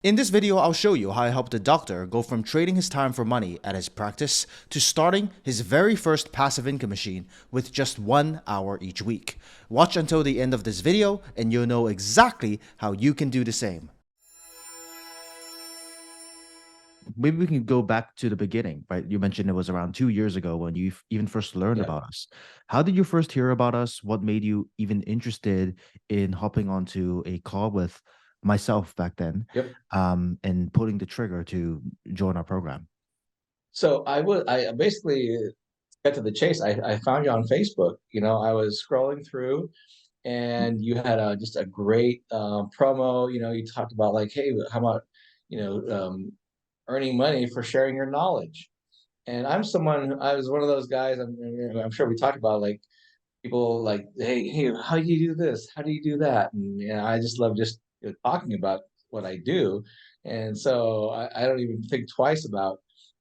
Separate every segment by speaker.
Speaker 1: In this video, I'll show you how I helped a doctor go from trading his time for money at his practice to starting his very first passive income machine with just 1 hour each week. Watch until the end of this video and you'll know exactly how you can do the same. Maybe we can go back to the beginning, right? You mentioned it was around 2 years ago when you even first learned
Speaker 2: Yeah.
Speaker 1: about us. How did you first hear about us? What made you even interested in hopping onto a call with myself back then,
Speaker 2: Yep.
Speaker 1: and pulling the trigger to join our program?
Speaker 2: So I basically get to the chase. I found you on Facebook. I was scrolling through and you had just a great promo. You talked about like, hey, how about, you know, um, earning money for sharing your knowledge. And I was one of those guys. I'm sure we talked about like people like, hey, how do you do this? How do you do that? And I just love just talking about what I do. And so I don't even think twice about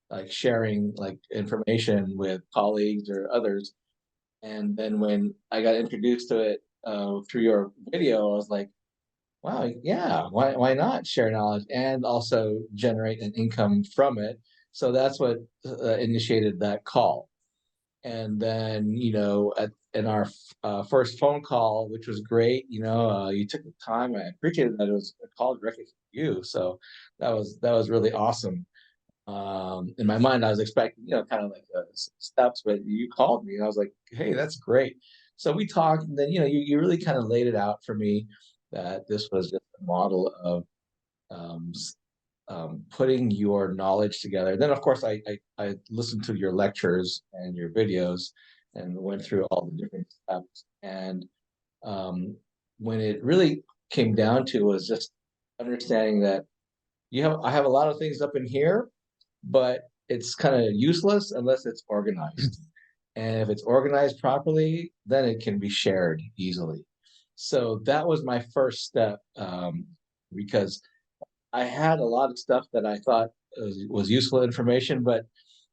Speaker 2: like sharing like information with colleagues or others. And then when I got introduced to it through your video, I was like, wow, yeah, why not share knowledge and also generate an income from it? So that's what initiated that call. And then, in our first phone call, which was great, you took the time. I appreciated that it was a call directly from you. So that was really awesome. In my mind, I was expecting, kind of like steps, but you called me and I was like, hey, that's great. So we talked, and then, you really kind of laid it out for me that this was just a model of um, putting your knowledge together. Then, of course, I listened to your lectures and your videos and went through all the different steps. And um, when it really came down to was just understanding that I have a lot of things up in here, but it's kind of useless unless it's organized. And if it's organized properly, then it can be shared easily. So that was my first step, because I had a lot of stuff that I thought was useful information, but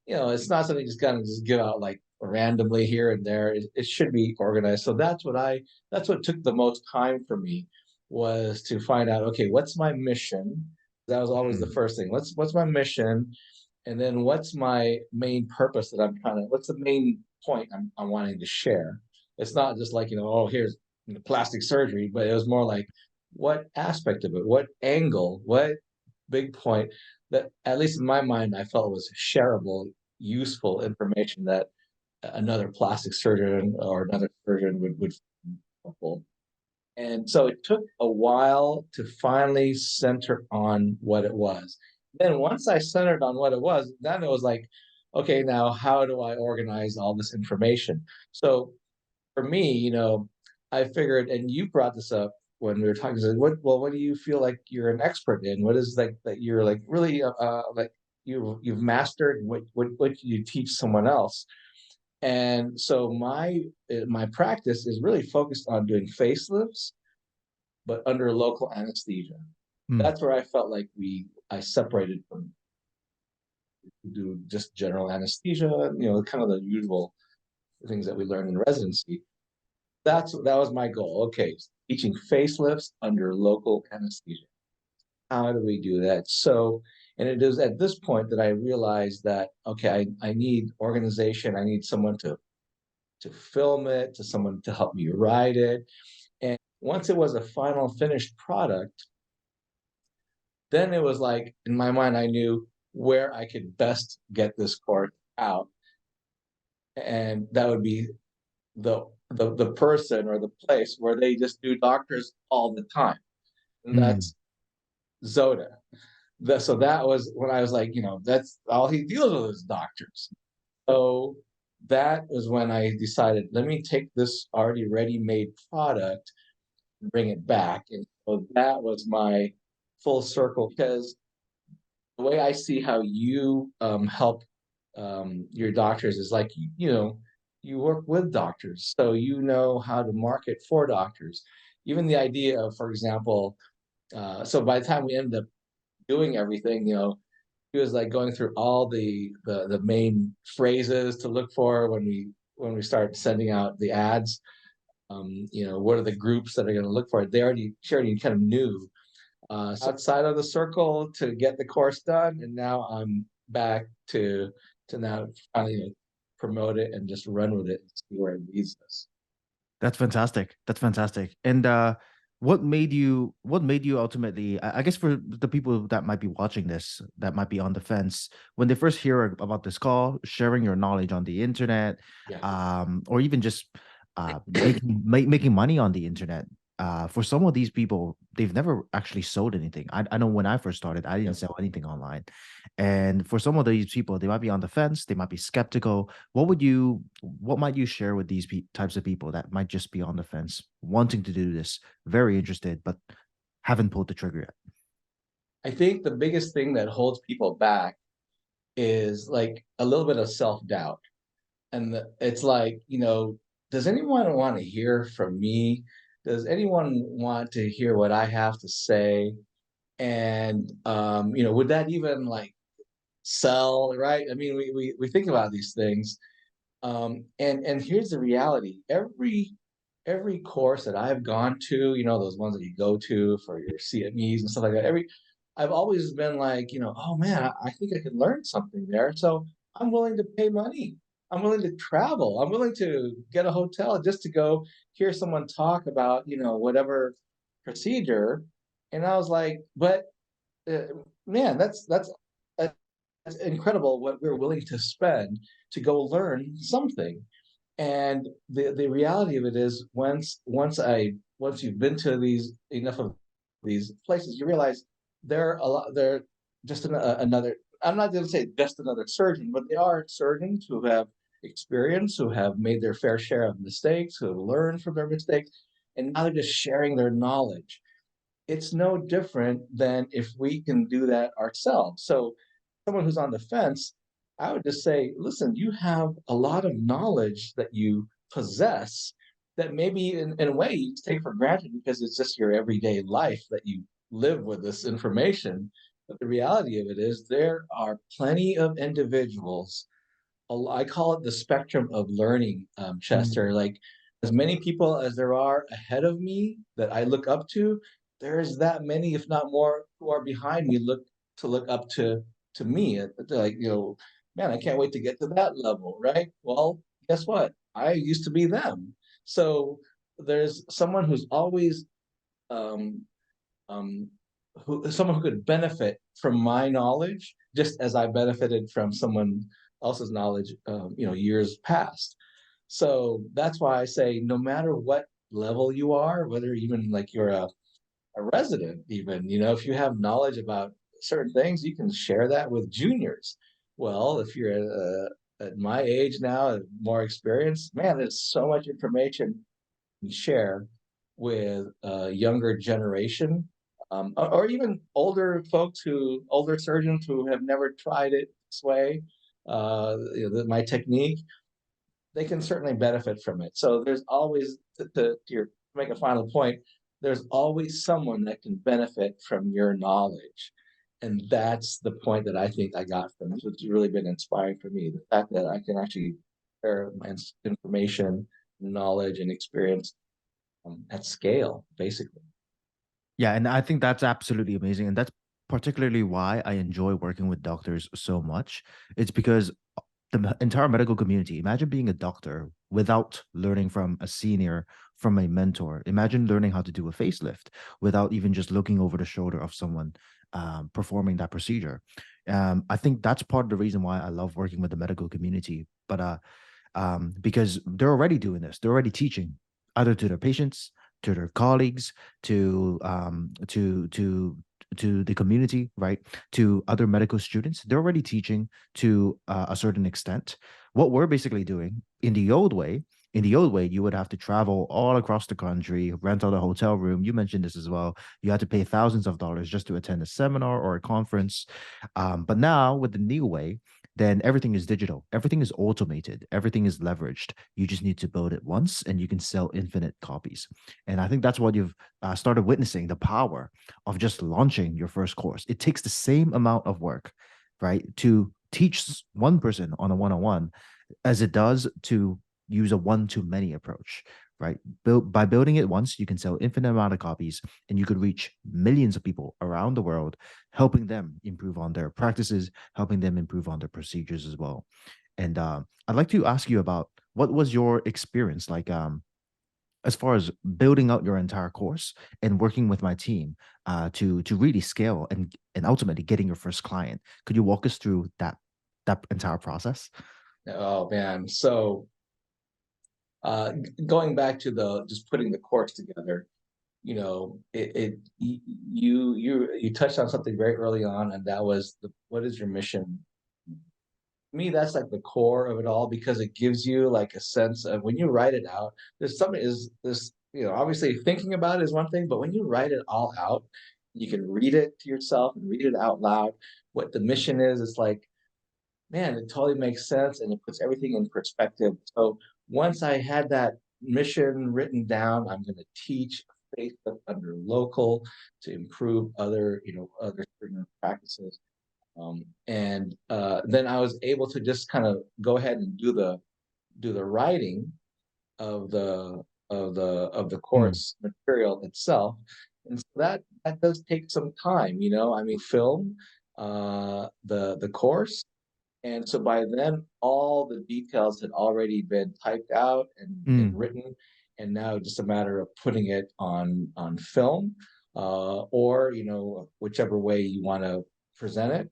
Speaker 2: it's not something you just kind of just give out like randomly here and there. It should be organized. So that's what took the most time for me, was to find out, okay, what's my mission? That was always the
Speaker 1: Mm,
Speaker 2: first thing. What's my mission? And then what's my main purpose that what's the main point I'm wanting to share? It's not just like, oh, here's plastic surgery, but it was more like what aspect of it, what angle, what big point that, at least in my mind, I felt was shareable, useful information that another plastic surgeon or another surgeon would helpful. And so it took a while to finally center on what it was. Then once I centered on what it was, then it was like, okay, now how do I organize all this information? So for me, I figured, and you brought this up when we were talking. So what do you feel like you're an expert in? What is like that you're like really like you've mastered? What do you teach someone else? And so my practice is really focused on doing facelifts, but under local anesthesia.
Speaker 1: mm,
Speaker 2: That's where I felt like I separated from do just general anesthesia, kind of the usual things that we learn in residency. That was my goal. Okay, teaching facelifts under local anesthesia. How do we do that? So, and it is at this point that I realized that okay, I need organization. I need someone to film it, to someone to help me write it. And once it was a final finished product, then it was like in my mind I knew where I could best get this course out, and that would be the person or the place where they just do doctors all the time, and
Speaker 1: mm,
Speaker 2: that's Zoda. So that was when I was like, that's all he deals with is doctors. So that was when I decided, let me take this already ready-made product and bring it back. And so that was my full circle, because the way I see how you help your doctors is like, you work with doctors, so you know how to market for doctors. Even the idea of, for example, so by the time we ended up doing everything, he was like going through all the main phrases to look for when we start sending out the ads. What are the groups that are going to look for it? They already kind of knew. outside of the circle to get the course done, and now I'm back to now finally, promote it and just run with it and see where it leads us.
Speaker 1: That's fantastic. That's fantastic. And what made you ultimately, I guess for the people that might be watching this, that might be on the fence, when they first hear about this call, sharing your knowledge on the internet,
Speaker 2: Yeah.
Speaker 1: or even just making money on the internet. For some of these people, they've never actually sold anything. I know when I first started, I didn't
Speaker 2: Yep.
Speaker 1: sell anything online. And for some of these people, they might be on the fence, they might be skeptical. What might you share with these types of people that might just be on the fence, wanting to do this, very interested, but haven't pulled the trigger yet?
Speaker 2: I think the biggest thing that holds people back is like a little bit of self-doubt. And it's like, does anyone want to hear from me? Does anyone want to hear what I have to say? And would that even like sell, right? I mean, we think about these things. And here's the reality. Every course that I've gone to, those ones that you go to for your CMEs and stuff like that, I've always been like, oh man, I think I could learn something there. So I'm willing to pay money. I'm willing to travel. I'm willing to get a hotel just to go hear someone talk about, whatever procedure. And I was like, but uh, man, that's incredible what we're willing to spend to go learn something. And the reality of it is once you've been to these enough of these places, you realize they're just another, I'm not going to say just another surgeon, but they are surgeons who have experience, who have made their fair share of mistakes, who have learned from their mistakes, and now they're just sharing their knowledge. It's no different than if we can do that ourselves. So someone who's on the fence, I would just say, listen, you have a lot of knowledge that you possess that maybe in a way you take for granted because it's just your everyday life that you live with this information. But the reality of it is there are plenty of individuals. I call it the spectrum of learning, Chester.
Speaker 1: Mm.
Speaker 2: Like as many people as there are ahead of me that I look up to, there's that many, if not more, who are behind me look up to me. Like, man, I can't wait to get to that level, right? Well, guess what? I used to be them. So there's someone who's always um, um, someone who could benefit from my knowledge, just as I benefited from someone else's knowledge, years past. So that's why I say, no matter what level you are, whether even like you're a resident, even, if you have knowledge about certain things, you can share that with juniors. Well, if you're at my age now, more experience, man, there's so much information share with a younger generation, or even older surgeons who have never tried it this way, my technique, they can certainly benefit from it. So there's always, to make a final point, there's always someone that can benefit from your knowledge. And that's the point that I think I got from this, which has really been inspiring for me. The fact that I can actually share my information, knowledge, and experience at scale, basically.
Speaker 1: Yeah, and I think that's absolutely amazing. And that's particularly why I enjoy working with doctors so much. It's because the entire medical community, imagine being a doctor without learning from a senior, from a mentor. Imagine learning how to do a facelift without even just looking over the shoulder of someone performing that procedure. I think that's part of the reason why I love working with the medical community. But because they're already doing this, they're already teaching either to their patients, to their colleagues, to the community, right? To other medical students, they're already teaching to a certain extent. What we're basically doing in the old way, you would have to travel all across the country, rent out a hotel room. You mentioned this as well. You had to pay thousands of dollars just to attend a seminar or a conference. But now with the new way, then everything is digital, everything is automated, everything is leveraged. You just need to build it once and you can sell infinite copies. And I think that's what you've started witnessing, the power of just launching your first course. It takes the same amount of work, right, to teach one person on a one-on-one as it does to use a one-to-many approach, right? By building it once, you can sell infinite amount of copies, and you could reach millions of people around the world, helping them improve on their practices, helping them improve on their procedures as well. And I'd like to ask you about what was your experience like, as far as building out your entire course and working with my team to really scale and ultimately getting your first client. Could you walk us through that entire process?
Speaker 2: Oh man. So going back to the just putting the course together, you touched on something very early on, and that was what is your mission? Me, that's like the core of it all because it gives you like a sense of when you write it out, there's something is this, obviously thinking about it is one thing, but when you write it all out, you can read it to yourself and read it out loud. What the mission is, it's like, man, it totally makes sense and it puts everything in perspective. So once I had that mission written down, I'm going to teach faith under local to improve other certain practices. And then I was able to just kind of go ahead and do the writing of the
Speaker 1: Mm,
Speaker 2: course material itself. And so that does take some time, I mean, film the course, and so by then, all the details had already been typed out and
Speaker 1: mm,
Speaker 2: written, and now just a matter of putting it on film, or whichever way you want to present it.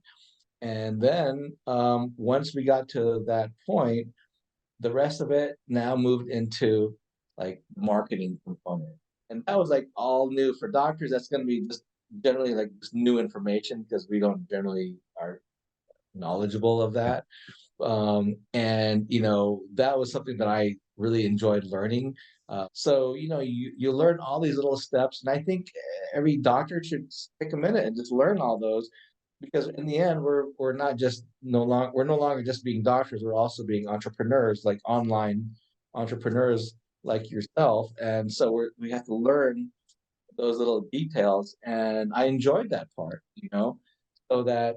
Speaker 2: And then once we got to that point, the rest of it now moved into like marketing component, and that was like all new for doctors. That's going to be just generally like just new information because we don't generally are knowledgeable of
Speaker 1: yeah,
Speaker 2: that. And that was something that I really enjoyed learning. So you learn all these little steps, and I think every doctor should take a minute and just learn all those, because in the end, we're not just we're no longer just being doctors. We're also being entrepreneurs, like online entrepreneurs like yourself, and so we have to learn those little details, and I enjoyed that part, so that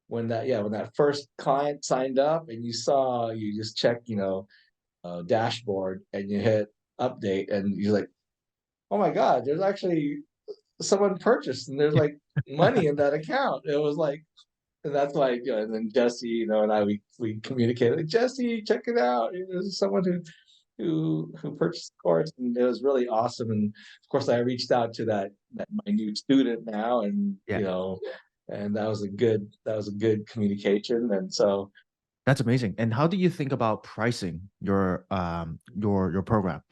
Speaker 2: when that first client signed up and you just check, dashboard and you hit update and you're like, oh my god, there's actually someone purchased and there's like money in that account. It was like, and that's why, and then Jesse, and I, we communicated, like, Jesse, check it out. There's someone who purchased the course, and it was really awesome. And of course, I reached out to that my new student now, and
Speaker 1: yeah.
Speaker 2: and that was a good communication. And so,
Speaker 1: That's amazing. And how do you think about pricing your program?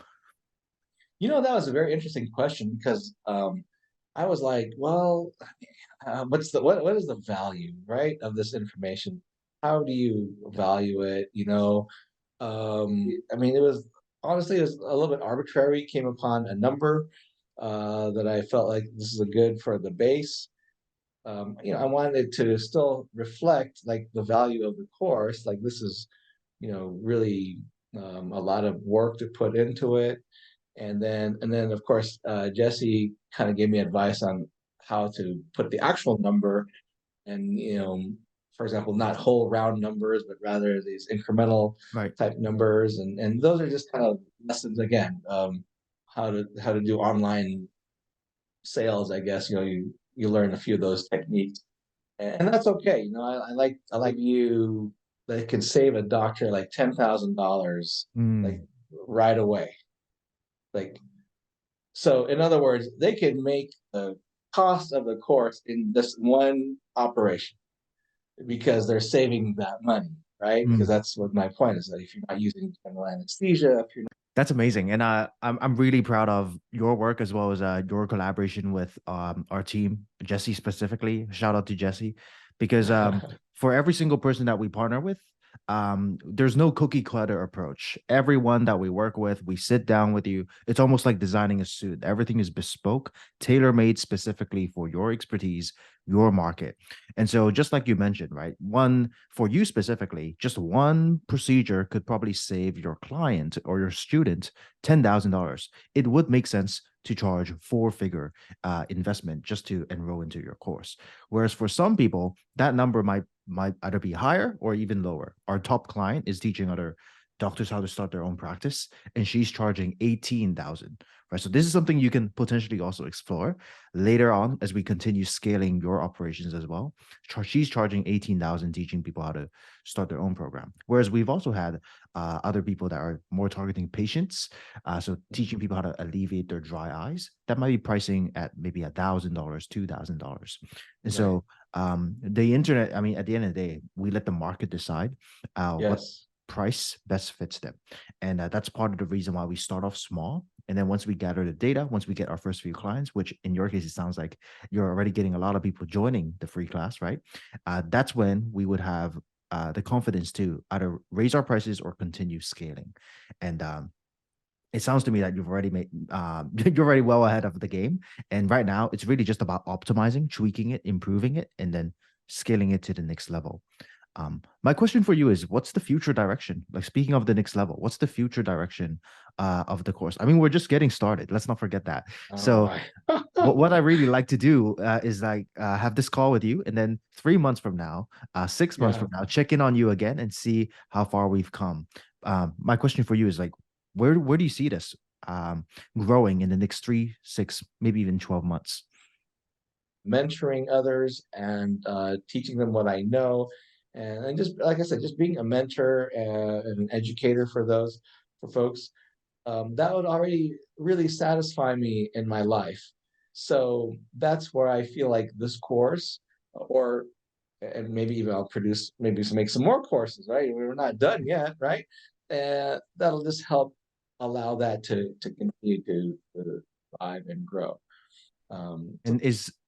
Speaker 2: that was a very interesting question because I was like, well, what is the value, right, of this information? How do you
Speaker 1: Yeah.
Speaker 2: value it? I mean, it was a little bit arbitrary. Came upon a number that I felt like this is a good for the base. I wanted it to still reflect like the value of the course. Like this is, really a lot of work to put into it. And then of course, Jesse kind of gave me advice on how to put the actual number, and for example, not whole round numbers, but rather these incremental
Speaker 1: Right.
Speaker 2: type numbers, and those are just kind of lessons again, how to do online sales. I guess you learn a few of those techniques, and that's okay. I like you that can save a doctor like $10,000 like
Speaker 1: Mm,
Speaker 2: right away. Like, so in other words, they can make the cost of the course in this one operation because they're saving that money, right? Because
Speaker 1: mm.
Speaker 2: that's what my point is, that if you're not using general anesthesia, if you're
Speaker 1: That's amazing, and I'm really proud of your work as well as your collaboration with our team, Jesse specifically. Shout out to Jesse, because
Speaker 2: not
Speaker 1: for every single person that we partner with, there's no cookie cutter approach. Everyone that we work with, we sit down with you. It's almost like designing a suit. Everything is bespoke, tailor made specifically for your expertise, your market. And so, just like you mentioned, right? One for you specifically, just one procedure could probably save your client or your student $10,000. It would make sense to charge four-figure investment just to enroll into your course. Whereas for some people, that number might either be higher or even lower. Our top client is teaching other doctors how to start their own practice, and she's charging 18,000. Right. So this is something you can potentially also explore later on as we continue scaling your operations as well. She's charging 18,000, teaching people how to start their own program. Whereas we've also had other people that are more targeting patients, so teaching people how to alleviate their dry eyes. That might be pricing at maybe $1,000, $2,000. And
Speaker 2: Right.
Speaker 1: so the internet, I mean, at the end of the day, we let the market decide what
Speaker 2: Yes.
Speaker 1: price best fits them. And that's part of the reason why we start off small. And then once we gather the data, once we get our first few clients, which in your case, it sounds like you're already getting a lot of people joining the free class, right? That's when we would have the confidence to either raise our prices or continue scaling. And it sounds to me that you've already made you're already well ahead of the game. And right now, it's really just about optimizing, tweaking it, improving it, and then scaling it to the next level. My question for you is, what's the future direction? Like speaking of the next level, what's the future direction of the course? I mean, we're just getting started. Let's not forget that.
Speaker 2: Oh
Speaker 1: So,
Speaker 2: my.
Speaker 1: what I really like to do is like have this call with you, and then 3 months from now, 6 months
Speaker 2: Yeah.
Speaker 1: from now, check in on you again and see how far we've come. My question for you is like, where do you see this growing in the next 3, 6, maybe even 12 months?
Speaker 2: Mentoring others and teaching them what I know, and just like I said, just being a mentor and an educator for those for folks. That would already really satisfy me in my life. So that's where I feel like this course, or and maybe even I'll produce maybe make some more courses. Right, we're not done yet, right? And that'll just help allow that to continue to thrive and grow. So
Speaker 1: And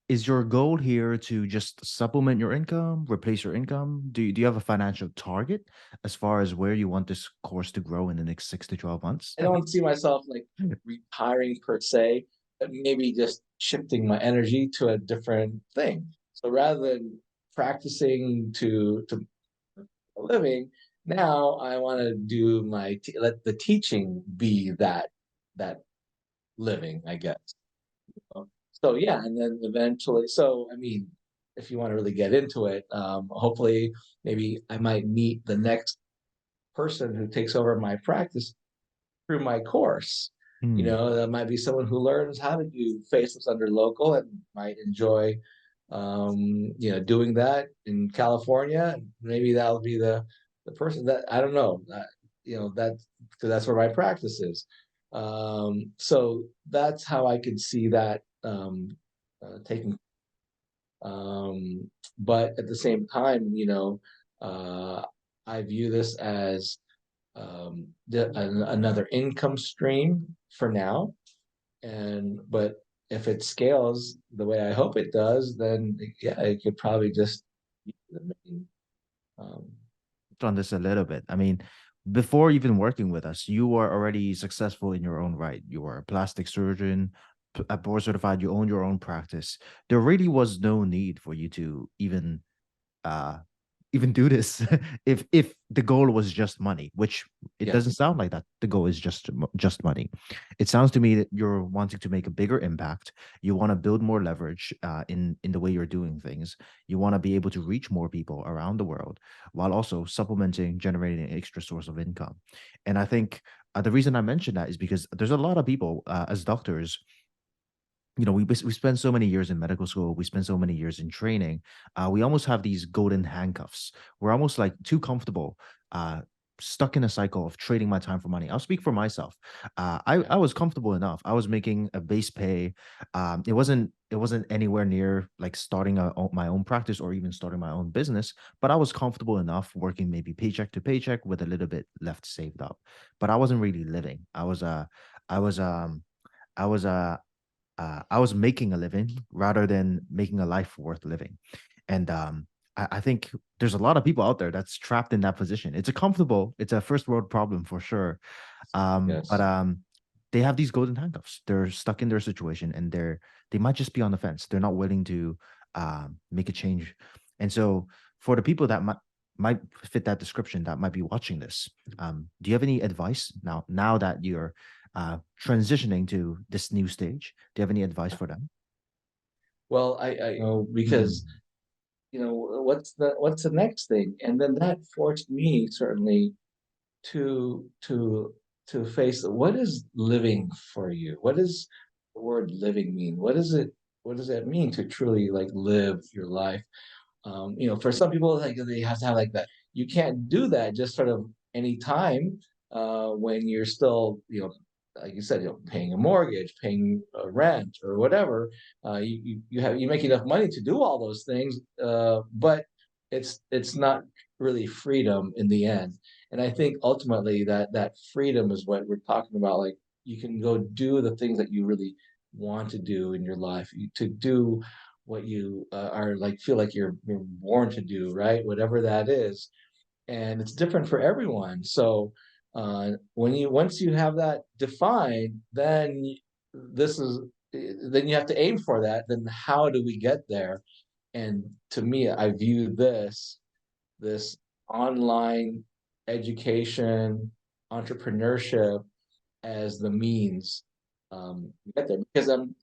Speaker 1: is your goal here to just supplement your income, replace your income? Do you have a financial target as far as where you want this course to grow in the next 6 to 12 months?
Speaker 2: I don't see myself like retiring per se, but maybe just shifting my energy to a different thing. So rather than practicing to a living, now I want to do let the teaching be that living, I guess. So yeah, and then eventually, so I mean, if you want to really get into it, hopefully, maybe I might meet the next person who takes over my practice through my course. You
Speaker 1: Hmm.
Speaker 2: know, that might be someone who learns how to do faceless under local and might enjoy, doing that in California. Maybe that'll be the person that I don't know. That because that's where my practice is. So that's how I could see that taking. But at the same time, uh, I view this as another income stream for now. And but if it scales the way I hope it does, then yeah, it could probably just be the main. Um,
Speaker 1: On this a little bit. I mean, before even working with us, you were already successful in your own right. You were a plastic surgeon, board certified. You own your own practice. There really was no need for you to uh even do this if the goal was just money, which it
Speaker 2: yeah,
Speaker 1: doesn't sound like that. The goal is just money. It sounds to me that you're wanting to make a bigger impact. You want to build more leverage in the way you're doing things. You want to be able to reach more people around the world while also supplementing, generating an extra source of income. And I think the reason I mention that is because there's a lot of people as doctors, we spend so many years in medical school, we spend so many years in training, we almost have these golden handcuffs. We're almost like too comfortable, uh stuck in a cycle of trading my time for money. I'll speak for myself. I
Speaker 2: yeah,
Speaker 1: was comfortable enough. I was making a base pay. It wasn't anywhere near like starting my own practice or even starting my own business, but I was comfortable enough working maybe paycheck to paycheck with a little bit left saved up. But I wasn't really living. I was making a living rather than making a life worth living. And I think there's a lot of people out there that's trapped in that position. It's a first world problem for sure. But
Speaker 2: yes.
Speaker 1: they have these golden handcuffs. They're stuck in their situation, and they might just be on the fence. They're not willing to make a change. And so for the people that might fit that description, that might be watching this, do you have any advice now that you're transitioning to this new stage? Do you have any advice for them?
Speaker 2: Well, I because
Speaker 1: Mm.
Speaker 2: what's the next thing, and then that forced me certainly to to face what is living for you? What does the word living mean? What does that mean to truly like live your life? For some people, like they have to have like that. You can't do that just sort of any time when you're still, like you said, paying a mortgage, paying a rent, or whatever. You make enough money to do all those things, but it's not really freedom in the end. And I think ultimately that freedom is what we're talking about. Like you can go do the things that you really want to do in your life, to do what you are like feel like you're born to do, right? Whatever that is, and it's different for everyone. So when you once you have that defined, this is then you have to aim for that. Then how do we get there? And to me, I view this online education, entrepreneurship as the means get there, because I'm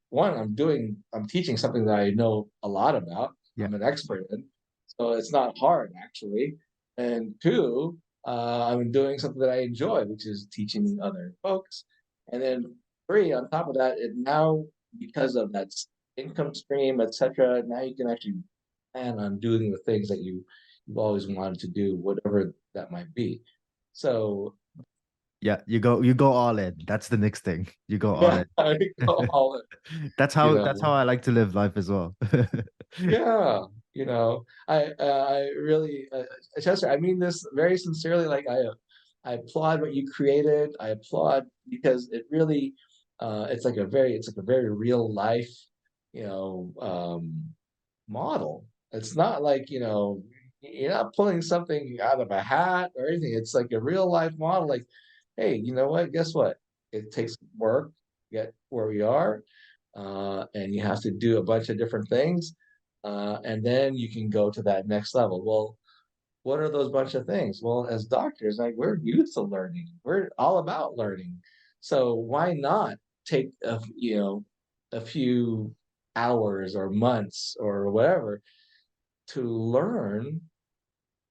Speaker 2: teaching something that I know a lot about.
Speaker 1: Yeah.
Speaker 2: I'm an expert in, so it's not hard actually. And two, I'm doing something that I enjoy, which is teaching other folks. And then three, on top of that, it now, because of that income stream, etc., now you can actually plan on doing the things that you've always wanted to do, whatever that might be. So
Speaker 1: Yeah, you go all in. That's the next thing. You go all
Speaker 2: yeah,
Speaker 1: in.
Speaker 2: I go all in,
Speaker 1: That's
Speaker 2: you
Speaker 1: how that's how
Speaker 2: know.
Speaker 1: I like to live life as well.
Speaker 2: Yeah, I really, Chester, I mean this very sincerely. Like I applaud what you created. I applaud because it really, it's like a very real life, you know, model. It's not like, you're not pulling something out of a hat or anything. It's like a real life model. Like, hey, you know what? Guess what? It takes work to get where we are, and you have to do a bunch of different things, and then you can go to that next level. Well, what are those bunch of things? Well, as doctors, like we're used to learning. We're all about learning. So why not take a few hours or months or whatever to learn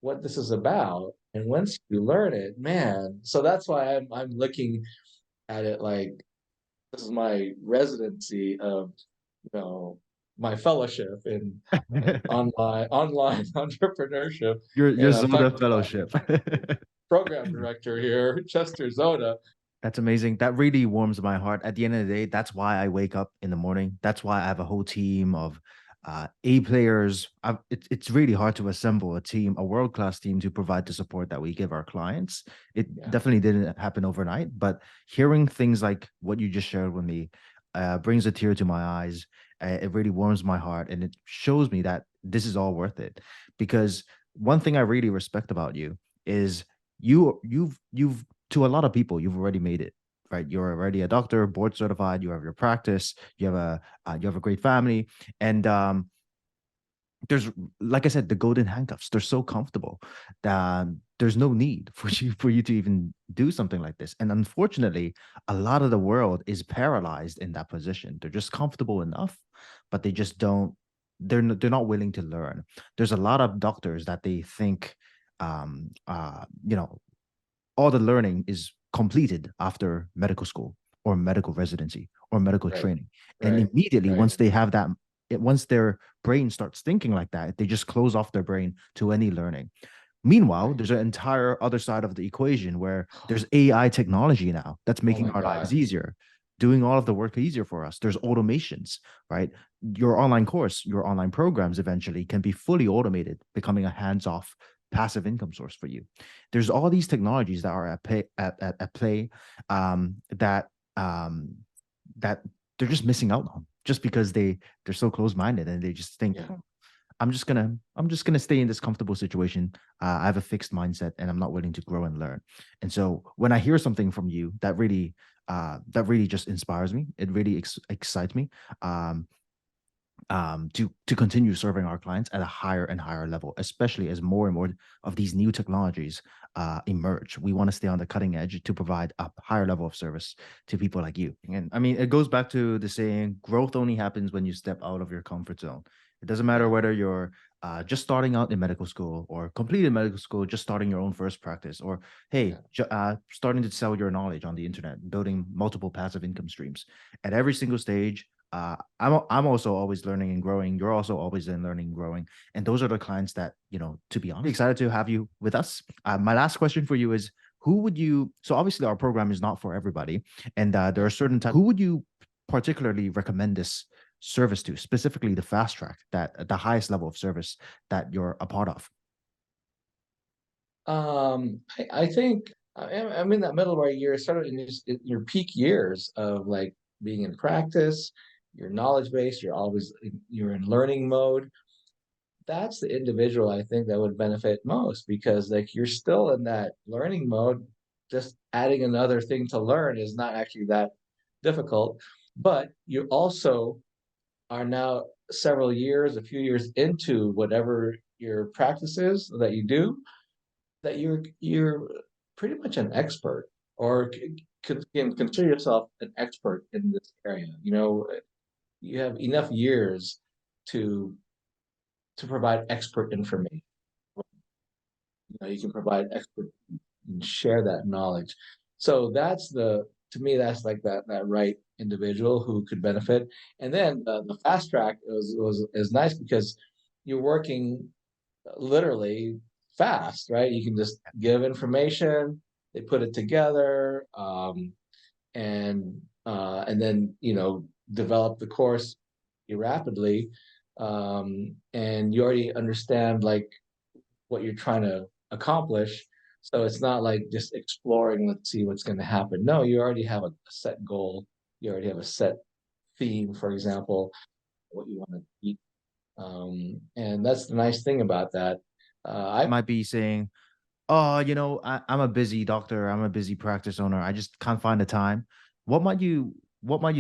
Speaker 2: what this is about? And once you learn it, man, so that's why I'm looking at it like this is my residency of you know my fellowship in online entrepreneurship,
Speaker 1: Your
Speaker 2: and I'm
Speaker 1: Zoda
Speaker 2: talking to my
Speaker 1: fellowship.
Speaker 2: program director here, Chester Zoda.
Speaker 1: That's amazing. That really warms my heart. At the end of the day, that's why I wake up in the morning. That's why I have a whole team of A players. It's really hard to assemble a team, a world class team, to provide the support that we give our clients. It
Speaker 2: Yeah,
Speaker 1: definitely didn't happen overnight, but hearing things like what you just shared with me brings a tear to my eyes. It really warms my heart, and it shows me that this is all worth it. Because one thing I really respect about you is you've to a lot of people, you've already made it, right? You're already a doctor, board certified. You have your practice. You have a great family, and there's like I said, the golden handcuffs. They're so comfortable that there's no need for you to even do something like this. And unfortunately, a lot of the world is paralyzed in that position. They're just comfortable enough, but they just don't. They're not willing to learn. There's a lot of doctors that they think you know, all the learning is completed after medical school or medical residency or medical
Speaker 2: right,
Speaker 1: training. And
Speaker 2: right,
Speaker 1: immediately,
Speaker 2: right,
Speaker 1: once they have that, once their brain starts thinking like that, they just close off their brain to any learning. Meanwhile,
Speaker 2: right.
Speaker 1: there's an entire other side of the equation where there's AI technology now that's
Speaker 2: Oh
Speaker 1: making
Speaker 2: my
Speaker 1: our lives
Speaker 2: God.
Speaker 1: easier, doing all of the work easier for us. There's automations, right? Your online course, your online programs eventually can be fully automated, becoming a hands-off passive income source for you. There's all these technologies that are at play that um, that they're just missing out on just because they're so close-minded and they just think,
Speaker 2: Yeah,
Speaker 1: "Oh, I'm just gonna stay in this comfortable situation. I have a fixed mindset and I'm not willing to grow and learn." And so when I hear something from you that really just inspires me, it really excites me. Um, to continue serving our clients at a higher and higher level, especially as more and more of these new technologies emerge. We want to stay on the cutting edge to provide a higher level of service to people like you. And I mean, it goes back to the saying, growth only happens when you step out of your comfort zone. It doesn't matter
Speaker 2: yeah,
Speaker 1: whether you're just starting out in medical school or completed medical school, just starting your own first practice, or hey,
Speaker 2: Yeah.
Speaker 1: starting to sell your knowledge on the internet, building multiple passive income streams. At every single stage, I'm also always learning and growing. You're also always in learning and growing, and those are the clients that, to be honest, excited to have you with us. My last question for you is, who would you? So obviously, our program is not for everybody, and there are certain types. Who would you particularly recommend this service to, specifically the fast track, that the highest level of service that you're a part of?
Speaker 2: I think I'm in that middle where you're sort of in your peak years of like being in practice, your knowledge base, you're in learning mode. That's the individual I think that would benefit most because like you're still in that learning mode. Just adding another thing to learn is not actually that difficult, but you also are now several years, a few years into whatever your practice is that you do, that you're pretty much an expert or can consider yourself an expert in this area. You have enough years to provide expert information. You can provide expert and share that knowledge. So that's the to me that's like that right individual who could benefit. And then the fast track was is nice because you're working literally fast, right? You can just give information, they put it together, and then develop the course rapidly, and you already understand like what you're trying to accomplish. So it's not like just exploring, let's see what's going to happen. No, you already have a set goal. You already have a set theme, for example, what you want to eat. And that's the nice thing about that. I
Speaker 1: Might be saying, "Oh, I'm a busy doctor. I'm a busy practice owner. I just can't find the time." What might you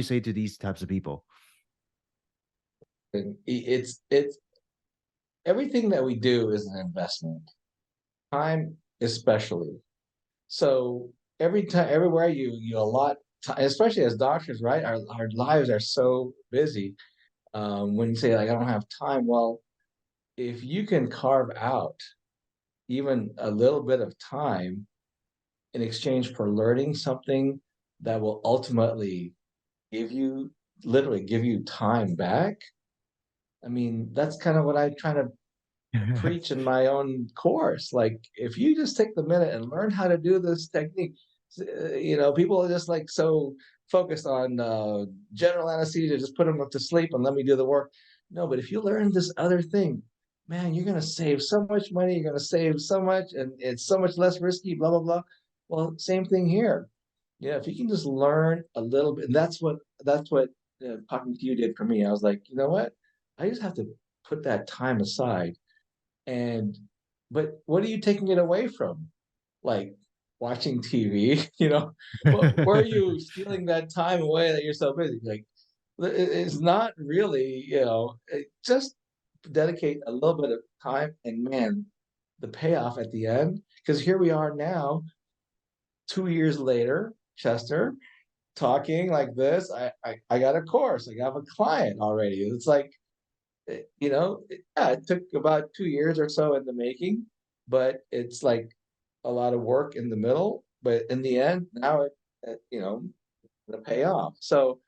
Speaker 1: say to these types of people?
Speaker 2: it's everything that we do is an investment. Time, especially. So every time, everywhere you allot time, especially as doctors, right? Our lives are so busy. When you say like I don't have time, well, if you can carve out even a little bit of time in exchange for learning something that will ultimately give you literally give you time back. I mean, that's kind of what I try to preach in my own course. Like, if you just take the minute and learn how to do this technique, people are just like so focused on general anesthesia, just put them to sleep and let me do the work. No, but if you learn this other thing, man, you're going to save so much money. You're going to save so much, and it's so much less risky, blah, blah, blah. Well, same thing here. Yeah, if you can just learn a little bit, and that's what talking to you did for me. I was like, you know what? I just have to put that time aside and but what are you taking it away from? Like watching TV, where are you stealing that time away that you're so busy? Like it's not really, just dedicate a little bit of time and man, the payoff at the end, because here we are now, 2 years later, Chester, talking like this. I got a course, I got a client already. It's like yeah, it took about 2 years or so in the making, but it's like a lot of work in the middle. But in the end, now the payoff. So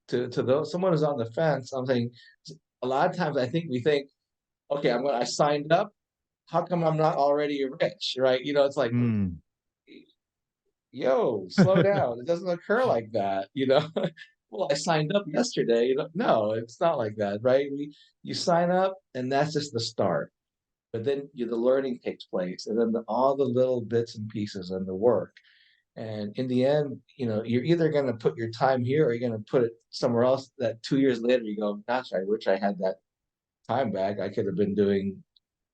Speaker 2: to those someone who's on the fence, I'm saying a lot of times I think we think, okay, I signed up. How come I'm not already rich? Right? It's like,
Speaker 1: Hmm.
Speaker 2: yo, slow down. It doesn't occur like that. Well, I signed up yesterday. No, it's not like that, right? You sign up, and that's just the start. But then the learning takes place, and then all the little bits and pieces and the work. And in the end, you're either going to put your time here or you're going to put it somewhere else. That 2 years later, you go, "Gosh, I wish I had that time back. I could have been doing,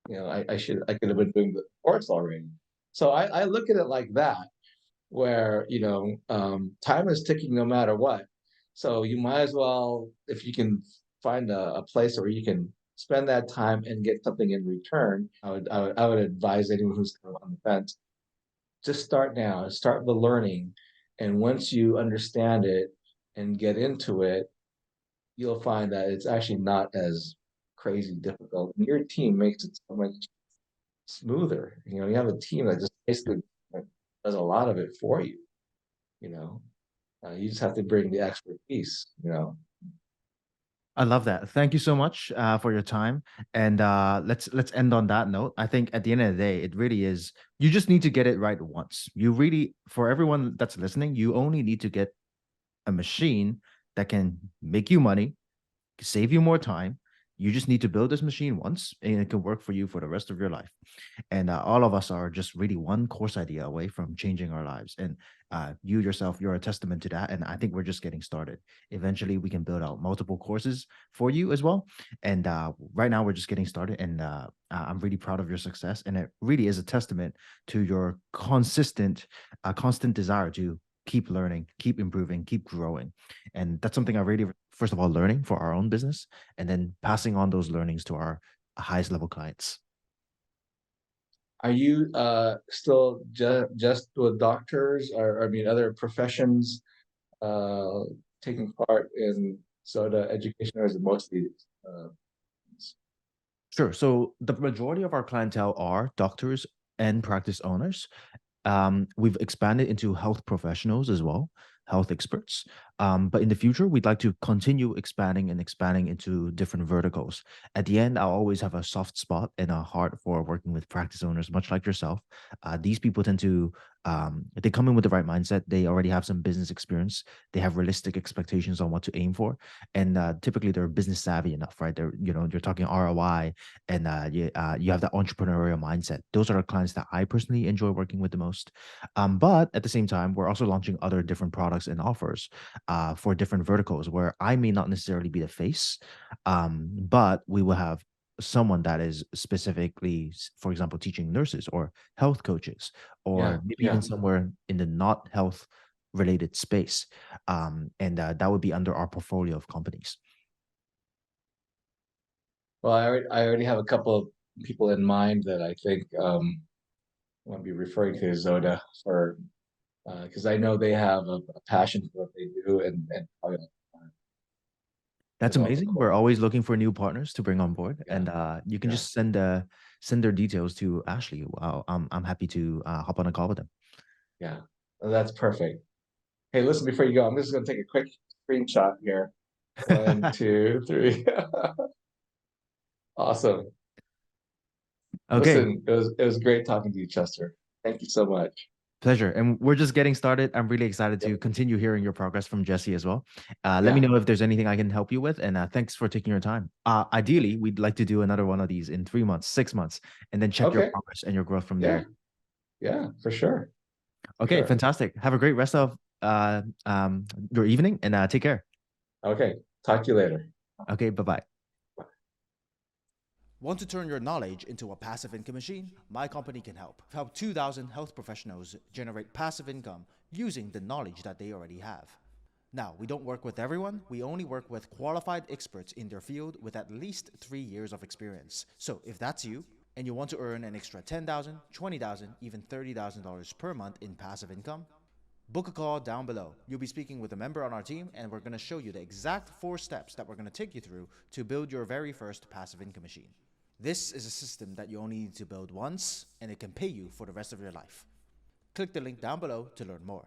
Speaker 2: I could have been doing the course already." So I look at it like that, where time is ticking no matter what. So you might as well, if you can find a place where you can spend that time and get something in return. I would advise anyone who's on the fence, just start now, start the learning, and once you understand it and get into it, you'll find that it's actually not as crazy difficult. And your team makes it so much smoother. You have a team that just basically does a lot of it for you. You know, you just have to bring the expertise.
Speaker 1: I love that. Thank you so much for your time. And let's end on that note. I think at the end of the day, it really is. You just need to get it right once. You really, for everyone that's listening, you only need to get a machine that can make you money, save you more time. You just need to build this machine once, and it can work for you for the rest of your life. And all of us are just really one course idea away from changing our lives. And you yourself, you're a testament to that. And I think we're just getting started. Eventually, we can build out multiple courses for you as well. And right now, we're just getting started. And I'm really proud of your success. And it really is a testament to your constant desire to keep learning, keep improving, keep growing. And that's something I really, first of all, learning for our own business and then passing on those learnings to our highest level clients.
Speaker 2: Are you still just with doctors, or I mean, other professions uh, taking part in Zoda education, or is it mostly? Uh,
Speaker 1: Sure. So the majority of our clientele are doctors and practice owners. We've expanded into health professionals as well, health experts. But in the future, we'd like to continue expanding into different verticals. At the end, I'll always have a soft spot and a heart for working with practice owners, much like yourself. These people tend to they come in with the right mindset. They already have some business experience. They have realistic expectations on what to aim for, and typically they're business savvy enough, right? They're you're talking ROI, and you have that entrepreneurial mindset. Those are the clients that I personally enjoy working with the most. But at the same time, we're also launching other different products and offers for different verticals where I may not necessarily be the face, but we will have someone that is specifically, for example, teaching nurses or health coaches,
Speaker 2: yeah,
Speaker 1: or maybe even
Speaker 2: yeah.
Speaker 1: somewhere in the not health related space. And that would be under our portfolio of companies.
Speaker 2: Well, I already have a couple of people in mind that I think I want to be referring to Zoda for, because I know they have a passion for what they do, and probably
Speaker 1: That's
Speaker 2: develop a
Speaker 1: amazing. We're
Speaker 2: course.
Speaker 1: always looking for new partners to bring on board,
Speaker 2: Yeah,
Speaker 1: and you can
Speaker 2: yeah.
Speaker 1: just send their details to Ashley. I'm happy to hop on a call with them.
Speaker 2: Yeah, well, that's perfect. Hey, listen, before you go, I'm just going to take a quick screenshot here. One, two, three. Awesome.
Speaker 1: Okay,
Speaker 2: Listen, it was great talking to you, Chester. Thank you so much.
Speaker 1: pleasure. And we're just getting started. I'm really excited
Speaker 2: Yep.
Speaker 1: to continue hearing your progress from Jesse as well. Let me
Speaker 2: Yeah.
Speaker 1: know if there's anything I can help you with, and thanks for taking your time. Ideally, we'd like to do another one of these in 3 months, 6 months, and then check your
Speaker 2: Okay.
Speaker 1: progress and your growth from
Speaker 2: Yeah.
Speaker 1: there.
Speaker 2: Yeah. For sure. For
Speaker 1: Okay,
Speaker 2: sure.
Speaker 1: fantastic. Have a great rest of your evening, and take care.
Speaker 2: Okay. Talk to you later.
Speaker 1: Okay, bye bye. Want to turn your knowledge into a passive income machine? My company can help. Help 2,000 health professionals generate passive income using the knowledge that they already have. Now, we don't work with everyone. We only work with qualified experts in their field with at least 3 years of experience. So, if that's you and you want to earn an extra $10,000, $20,000, even $30,000 per month in passive income, book a call down below. You'll be speaking with a member on our team, and we're going to show you the exact 4 steps that we're going to take you through to build your very first passive income machine. This is a system that you only need to build once, and it can pay you for the rest of your life. Click the link down below to learn more.